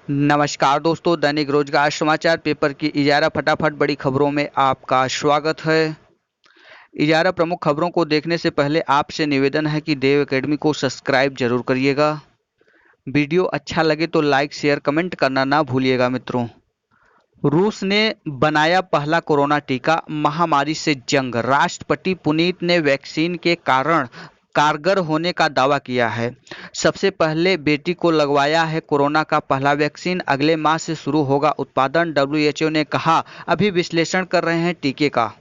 नमस्कार दोस्तों, दैनिक रोजगार समाचार पेपर की इजारा फटाफट बड़ी खबरों में आपका स्वागत है। इजारा प्रमुख खबरों को देखने से पहले आपसे निवेदन है कि देव एकेडमी को सब्सक्राइब जरूर करिएगा। वीडियो अच्छा लगे तो लाइक शेयर कमेंट करना ना भूलिएगा मित्रों। रूस ने बनाया पहला कोरोना टीका, महामारी से जंग। राष्ट्रपति पुनीत ने वैक्सीन के कारण कारगर होने का दावा किया है। सबसे पहले बेटी को लगवाया है कोरोना का पहला वैक्सीन, अगले माह से शुरू होगा उत्पादन। WHO ने कहा, अभी विश्लेषण कर रहे हैं टीके का।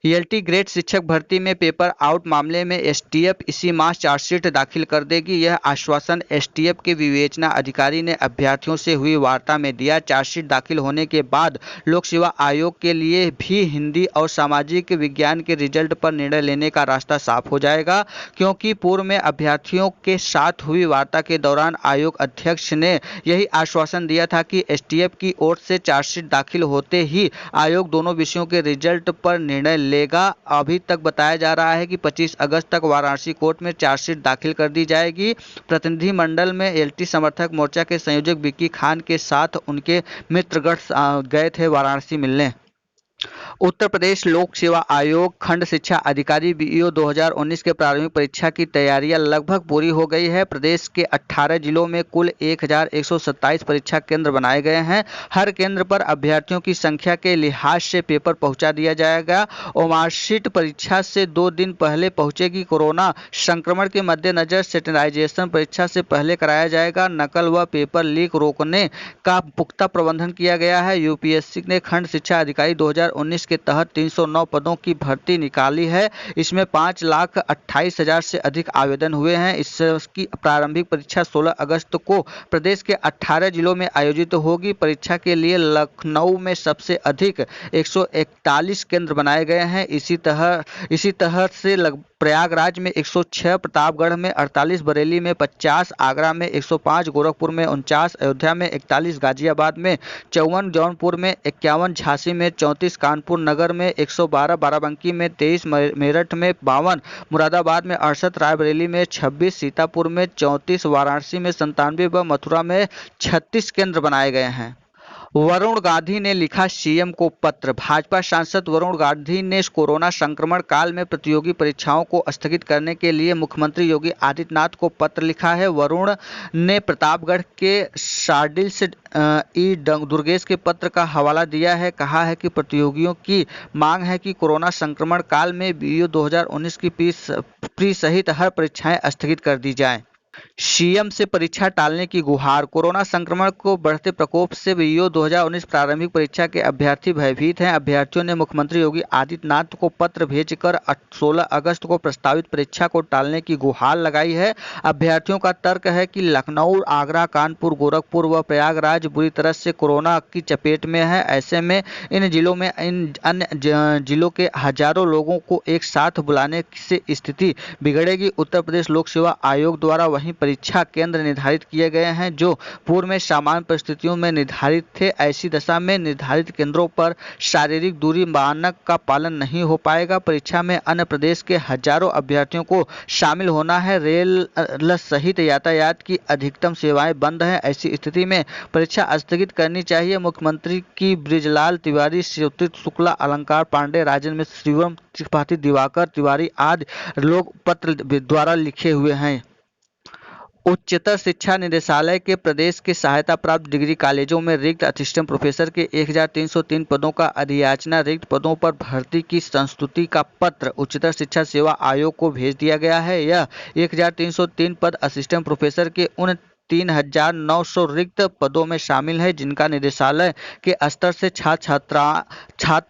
ELT ग्रेड शिक्षक भर्ती में पेपर आउट मामले में STF इसी माह चार्जशीट दाखिल कर देगी। यह आश्वासन STF के विवेचना अधिकारी ने अभ्यर्थियों से हुई वार्ता में दिया। चार्जशीट दाखिल होने के बाद लोक सेवा आयोग के लिए भी हिंदी और सामाजिक विज्ञान के रिजल्ट पर निर्णय लेने का रास्ता साफ हो जाएगा, क्योंकि पूर्व में अभ्यर्थियों के साथ हुई वार्ता के दौरान आयोग अध्यक्ष ने यही आश्वासन दिया था कि STF की ओर से चार्जशीट दाखिल होते ही आयोग दोनों विषयों के रिजल्ट पर निर्णय लेगा। अभी तक बताया जा रहा है कि 25 अगस्त तक वाराणसी कोर्ट में चार्जशीट दाखिल कर दी जाएगी। प्रतिनिधिमंडल में LT समर्थक मोर्चा के संयोजक विक्की खान के साथ उनके मित्रगण गए थे वाराणसी मिलने। उत्तर प्रदेश लोक सेवा आयोग खंड शिक्षा अधिकारी BEO 2019 के प्रारंभिक परीक्षा की तैयारियां लगभग पूरी हो गई है। प्रदेश के 18 जिलों में कुल 1127 परीक्षा केंद्र बनाए गए हैं। हर केंद्र पर अभ्यर्थियों की संख्या के लिहाज से पेपर पहुंचा दिया जाएगा। मार्कशीट परीक्षा से 2 दिन पहले पहुंचेगी। कोरोना संक्रमण के मद्देनजर सैनिटाइजेशन परीक्षा से पहले कराया जाएगा। नकल व पेपर लीक रोकने का पुख्ता प्रबंधन किया गया है। UPSC ने खंड शिक्षा अधिकारी 2019 के तहत 309 पदों की भर्ती निकाली है। इसमें 5,28,000 से अधिक आवेदन हुए हैं। इसकी प्रारंभिक परीक्षा 16 अगस्त को प्रदेश के 18 जिलों में आयोजित होगी। परीक्षा के लिए लखनऊ में सबसे अधिक 141 केंद्र बनाए गए हैं। इसी तरह से प्रयागराज में 106, प्रतापगढ़ में 48, बरेली में 50, आगरा में 105, गोरखपुर में 49, अयोध्या में 41, गाजियाबाद में 54, जौनपुर में 51, झांसी में 34, कानपुर नगर में 112, बाराबंकी में 23, मेरठ में 52, मुरादाबाद में 68, रायबरेली में 26, सीतापुर में 34, वाराणसी में 97 व मथुरा में 36 केंद्र बनाए गए हैं। वरुण गांधी ने लिखा CM को पत्र। भाजपा सांसद वरुण गांधी ने कोरोना संक्रमण काल में प्रतियोगी परीक्षाओं को स्थगित करने के लिए मुख्यमंत्री योगी आदित्यनाथ को पत्र लिखा है। वरुण ने प्रतापगढ़ के शार्डिल से दुर्गेश के पत्र का हवाला दिया है। कहा है कि प्रतियोगियों की मांग है कि कोरोना संक्रमण काल में BEO 2019 की प्री सहित हर परीक्षाएं स्थगित कर दी जाएं। CM से परीक्षा टालने की गुहार। कोरोना संक्रमण को बढ़ते प्रकोप से BEO 2019 प्रारंभिक परीक्षा के अभ्यर्थी भयभीत हैं। अभ्यर्थियों ने मुख्यमंत्री योगी आदित्यनाथ को पत्र भेजकर 16 अगस्त को प्रस्तावित परीक्षा को टालने की गुहार लगाई है। अभ्यर्थियों का तर्क है कि लखनऊ, आगरा, कानपुर, गोरखपुर व प्रयागराज बुरी तरह से कोरोना की चपेट में है। ऐसे में इन जिलों में इन अन्य जिलों के हजारों लोगों को एक साथ बुलाने से स्थिति बिगड़ेगी। उत्तर प्रदेश लोक सेवा आयोग द्वारा वहीं परीक्षा केंद्र निर्धारित किए गए हैं जो पूर्व में सामान्य परिस्थितियों में निर्धारित थे। ऐसी दशा में निर्धारित केंद्रों पर शारीरिक दूरी मानक का पालन नहीं हो पाएगा। परीक्षा में अन्य प्रदेश के हजारों अभ्यर्थियों को शामिल होना है। रेल सहित यातायात की अधिकतम सेवाएं बंद हैं। ऐसी स्थिति में परीक्षा स्थगित करनी चाहिए। मुख्यमंत्री की बृजलाल तिवारी, ज्योतिष शुक्ला, अलंकार पांडे, राजेंद्र मिश्र, शिवम त्रिपाठी, दिवाकर तिवारी आदि लोग पत्र द्वारा लिखे हुए हैं। उच्चतर शिक्षा निदेशालय के प्रदेश के सहायता प्राप्त डिग्री कॉलेजों में रिक्त असिस्टेंट प्रोफेसर के 1303 पदों का अधियाचना रिक्त पदों पर भर्ती की संस्तुति का पत्र उच्चतर शिक्षा सेवा आयोग को भेज दिया गया है। यह 1303 पद असिस्टेंट प्रोफेसर के उन 3,900 रिक्त पदों में शामिल है जिनका निदेशालय के स्तर से छात्र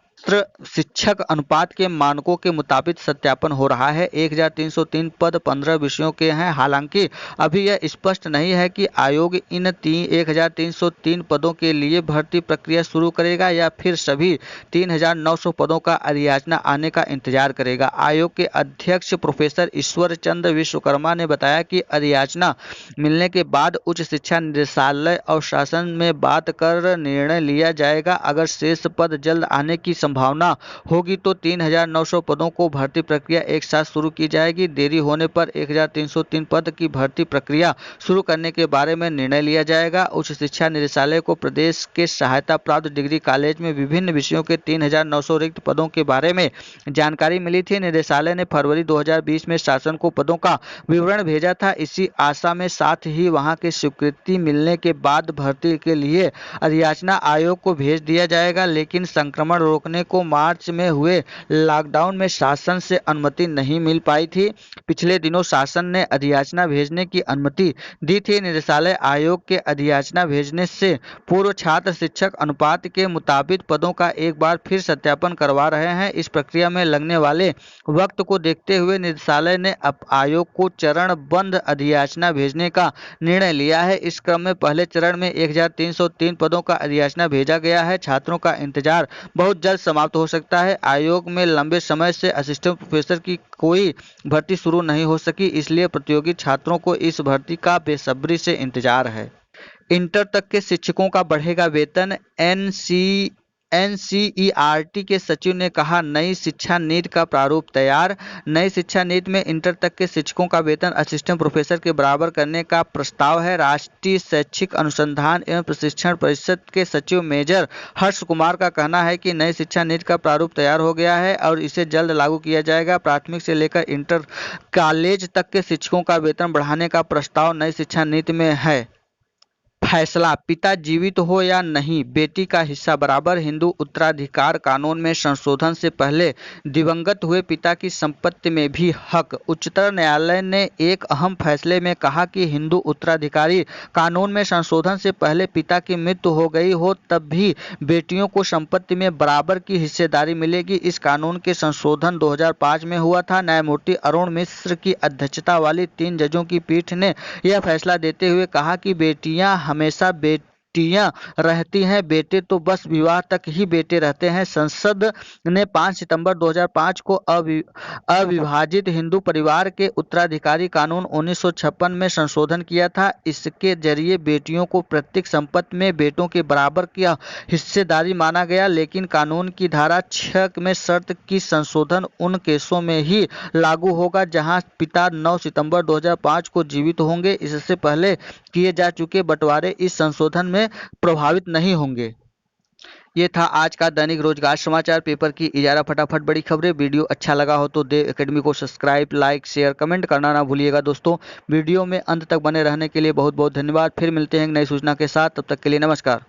शिक्षक अनुपात के मानकों के मुताबिक सत्यापन हो रहा है। 1303 पद 15 विषयों के हैं। हालांकि अभी यह स्पष्ट नहीं है कि आयोग इन 1303 पदों के लिए भर्ती प्रक्रिया शुरू करेगा या फिर सभी 3,900 पदों का अधियाचना आने का इंतजार करेगा। आयोग के अध्यक्ष प्रोफेसर ईश्वर चंद्र विश्वकर्मा ने बताया कि अधियाचना मिलने के बाद उच्च शिक्षा निदेशालय और शासन में बात कर निर्णय लिया जाएगा। अगर शेष पद जल्द आने की संभावना होगी तो 3,900 पदों को भर्ती प्रक्रिया एक साथ शुरू की जाएगी। देरी होने पर 1,303 पद की भर्ती प्रक्रिया शुरू करने के बारे में निर्णय लिया जाएगा। उच्च शिक्षा निदेशालय को प्रदेश के सहायता प्राप्त डिग्री कॉलेज में विभिन्न विषयों के 3,900 रिक्त पदों के बारे में जानकारी मिली थी। निदेशालय ने फरवरी 2020 में शासन को पदों का विवरण भेजा था। इसी आशा में साथ ही वहां की स्वीकृति मिलने के बाद भर्ती के लिए अधियाचना आयोग को भेज दिया जाएगा, लेकिन संक्रमण रोकने को मार्च में हुए लॉकडाउन में शासन से अनुमति नहीं मिल पाई थी। पिछले दिनों शासन ने अधियाचना भेजने की अनुमति दी थी। निदेशालय आयोग के अधियाचना भेजने से पूर्व छात्र शिक्षक अनुपात के मुताबिक पदों का एक बार फिर सत्यापन करवा रहे हैं। इस प्रक्रिया में लगने वाले वक्त को देखते हुए निदेशालय ने अब आयोग को चरणबद्ध अधियाचना भेजने का निर्णय लिया है। इस क्रम में पहले चरण में 1,303 पदों का अधियाचना भेजा गया है। छात्रों का इंतजार बहुत जल्द समाप्त हो सकता है। आयोग में लंबे समय से असिस्टेंट प्रोफेसर की कोई भर्ती शुरू नहीं हो सकी, इसलिए प्रतियोगी छात्रों को इस भर्ती का बेसब्री से इंतजार है। इंटर तक के शिक्षकों का बढ़ेगा वेतन। एनसीईआरटी के सचिव ने कहा, नई शिक्षा नीति का प्रारूप तैयार। नई शिक्षा नीति में इंटर तक के शिक्षकों का वेतन असिस्टेंट प्रोफेसर के बराबर करने का प्रस्ताव है। राष्ट्रीय शैक्षिक अनुसंधान एवं प्रशिक्षण परिषद के सचिव मेजर हर्ष कुमार का कहना है कि नई शिक्षा नीति का प्रारूप तैयार हो गया है और इसे जल्द लागू किया जाएगा। प्राथमिक से लेकर इंटर कॉलेज तक के शिक्षकों का वेतन बढ़ाने का प्रस्ताव नई शिक्षा नीति में है। फैसला, पिता जीवित हो या नहीं, बेटी का हिस्सा बराबर। हिंदू उत्तराधिकार कानून में संशोधन से पहले दिवंगत हुए पिता की संपत्ति में भी हक। उच्चतम न्यायालय ने एक अहम फैसले में कहा कि हिंदू उत्तराधिकारी कानून में संशोधन से पहले पिता की मृत्यु हो गई हो तब भी बेटियों को संपत्ति में बराबर की हिस्सेदारी मिलेगी। इस कानून के संशोधन 2005 में हुआ था। न्यायमूर्ति अरुण मिश्र की अध्यक्षता वाली 3 जजों की पीठ ने यह फैसला देते हुए कहा कि बेटियां हमेशा बेटियां रहती हैं, बेटे तो बस विवाह तक ही बेटे रहते हैं। संसद ने 5 सितंबर 2005 को अविभाजित हिंदू परिवार के उत्तराधिकारी कानून 1956 में संशोधन किया था। इसके जरिए बेटियों को प्रत्येक संपत्ति में बेटों के बराबर की हिस्सेदारी माना गया, लेकिन कानून की धारा 6 में शर्त की संशोधन उन केसों में ही लागू होगा जहां पिता 9 सितंबर 2005 को जीवित होंगे। इससे पहले किए जा चुके बंटवारे इस संशोधन में प्रभावित नहीं होंगे। ये था आज का दैनिक रोजगार समाचार पेपर की इजारा फटाफट बड़ी खबरें। वीडियो अच्छा लगा हो तो देव एकेडमी को सब्सक्राइब, लाइक, शेयर, कमेंट करना ना भूलिएगा दोस्तों। वीडियो में अंत तक बने रहने के लिए बहुत बहुत धन्यवाद। फिर मिलते हैं नई सूचना के साथ, तब तक के लिए नमस्कार।